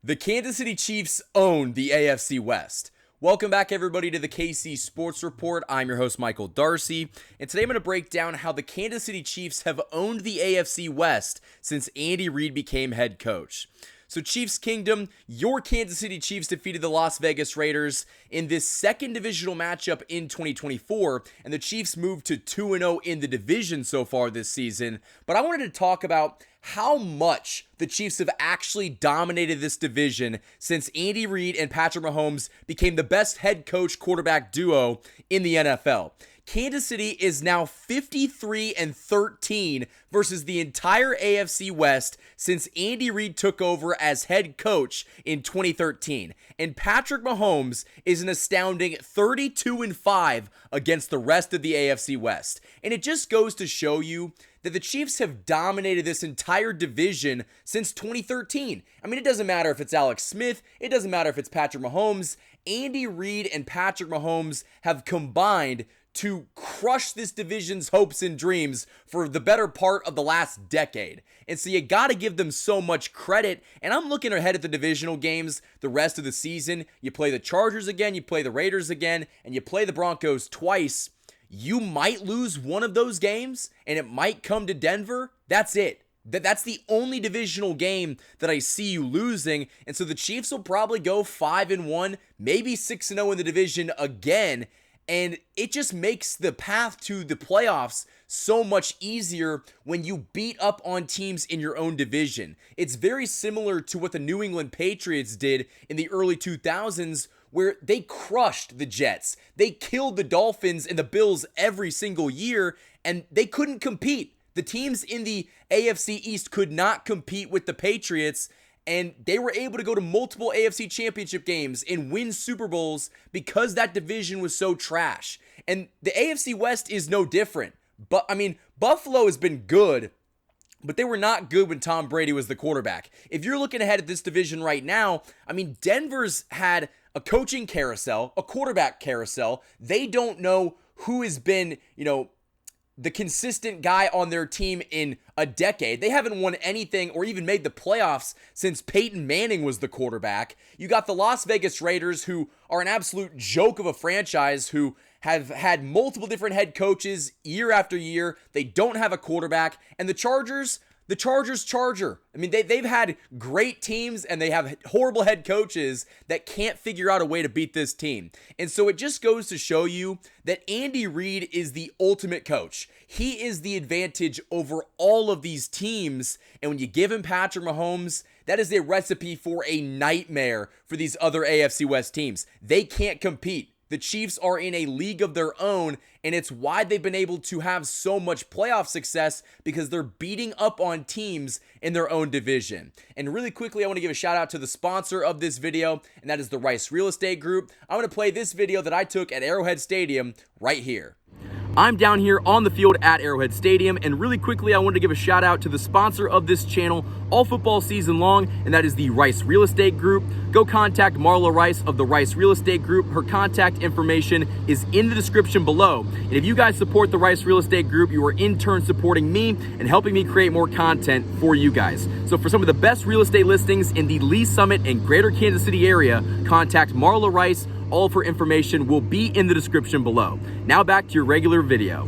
The Kansas City Chiefs own the AFC West. Welcome back, everybody, to the KC Sports Report. I'm your host, Michael Darcy, and today I'm going to break down how the Kansas City Chiefs have owned the AFC West since Andy Reid became head coach. So Chiefs Kingdom, your Kansas City Chiefs defeated the Las Vegas Raiders in this second divisional matchup in 2024, and the Chiefs moved to 2-0 in the division so far this season. But I wanted to talk about how much the Chiefs have actually dominated this division since Andy Reid and Patrick Mahomes became the best head coach quarterback duo in the NFL. Kansas City is now 53-13 versus the entire AFC West since Andy Reid took over as head coach in 2013. And Patrick Mahomes is an astounding 32-5 against the rest of the AFC West. And it just goes to show you that the Chiefs have dominated this entire division since 2013. I mean, it doesn't matter if it's Alex Smith, it doesn't matter if it's Patrick Mahomes. Andy Reid and Patrick Mahomes have combined to crush this division's hopes and dreams for the better part of the last decade. And so you got to give them so much credit. And I'm looking ahead at the divisional games the rest of the season. You play the Chargers again, you play the Raiders again, and you play the Broncos twice. You might lose one of those games, and it might come to Denver. That's it. That's the only divisional game that I see you losing. And so the Chiefs will probably go 5-1, maybe 6-0 in the division again. And it just makes the path to the playoffs so much easier when you beat up on teams in your own division. It's very similar to what the New England Patriots did in the early 2000s, where they crushed the Jets. They killed the Dolphins and the Bills every single year, and they couldn't compete. The teams in the AFC East could not compete with the Patriots, and they were able to go to multiple AFC championship games and win Super Bowls because that division was so trash. And the AFC West is no different. But I mean, Buffalo has been good, but they were not good when Tom Brady was the quarterback. If you're looking ahead at this division right now, I mean, Denver's had a coaching carousel, a quarterback carousel. They don't know who has been, the consistent guy on their team in a decade. They haven't won anything or even made the playoffs since Peyton Manning was the quarterback. You got the Las Vegas Raiders, who are an absolute joke of a franchise, who have had multiple different head coaches year after year. They don't have a quarterback. And the Chargers charger. I mean, they've had great teams and they have horrible head coaches that can't figure out a way to beat this team. And so it just goes to show you that Andy Reid is the ultimate coach. He is the advantage over all of these teams. And when you give him Patrick Mahomes, that is a recipe for a nightmare for these other AFC West teams. They can't compete. The Chiefs are in a league of their own, and it's why they've been able to have so much playoff success, because they're beating up on teams in their own division. And really quickly, I want to give a shout out to the sponsor of this video, and that is the Rice Real Estate Group. I'm going to play this video that I took at Arrowhead Stadium right here. I'm down here on the field at Arrowhead Stadium, and really quickly, I wanted to give a shout out to the sponsor of this channel all football season long, and that is the Rice Real Estate Group. Go contact Marla Rice of the Rice Real Estate Group. Her contact information is in the description below. And if you guys support the Rice Real Estate Group, you are in turn supporting me and helping me create more content for you guys. So for some of the best real estate listings in the Lee Summit and Greater Kansas City area, contact Marla Rice. All of her information will be in the description below. Now back to your regular video.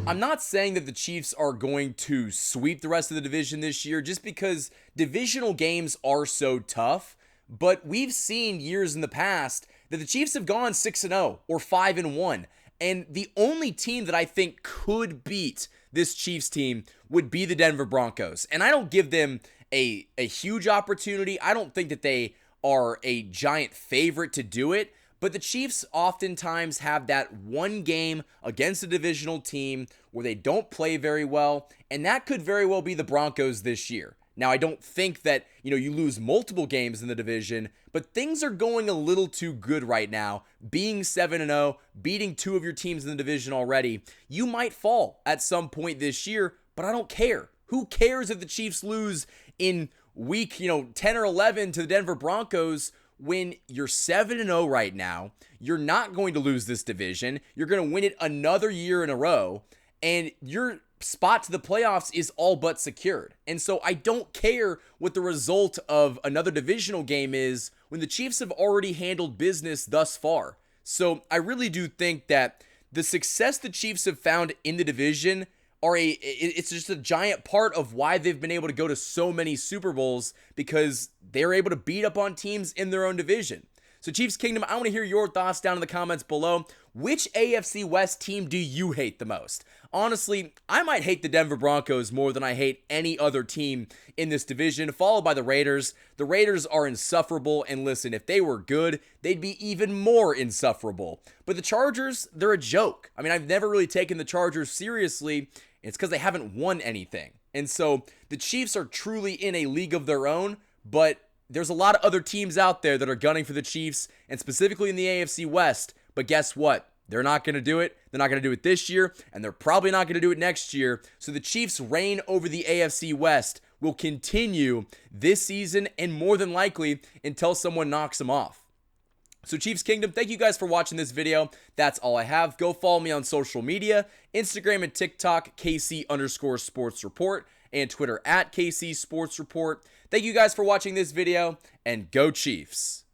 I'm not saying that the Chiefs are going to sweep the rest of the division this year just because divisional games are so tough, but we've seen years in the past that the Chiefs have gone 6-0 or 5-1, and the only team that I think could beat this Chiefs team would be the Denver Broncos. And I don't give them a huge opportunity. I don't think that they are a giant favorite to do it. But the Chiefs oftentimes have that one game against a divisional team where they don't play very well, and that could very well be the Broncos this year. Now, I don't think that, you lose multiple games in the division, but things are going a little too good right now. Being 7-0, beating two of your teams in the division already, you might fall at some point this year, but I don't care. Who cares if the Chiefs lose in week, 10 or 11 to the Denver Broncos? When you're 7-0 right now, you're not going to lose this division. You're going to win it another year in a row, and you're spot to the playoffs is all but secured. And so I don't care what the result of another divisional game is when the Chiefs have already handled business thus far. So I really do think that the success the Chiefs have found in the division it's just a giant part of why they've been able to go to so many Super Bowls, because they're able to beat up on teams in their own division. So Chiefs Kingdom, I want to hear your thoughts down in the comments below. Which AFC West team do you hate the most? Honestly, I might hate the Denver Broncos more than I hate any other team in this division, followed by the Raiders. The Raiders are insufferable, and listen, if they were good, they'd be even more insufferable. But the Chargers, they're a joke. I mean, I've never really taken the Chargers seriously. It's because they haven't won anything. And so the Chiefs are truly in a league of their own, but there's a lot of other teams out there that are gunning for the Chiefs, and specifically in the AFC West. But guess what? They're not going to do it. They're not going to do it this year, and they're probably not going to do it next year. So the Chiefs' reign over the AFC West will continue this season, and more than likely until someone knocks them off. So Chiefs Kingdom, thank you guys for watching this video. That's all I have. Go follow me on social media, Instagram and TikTok, KC_Sports Report, and Twitter @KC Sports Report. Thank you guys for watching this video, and go Chiefs.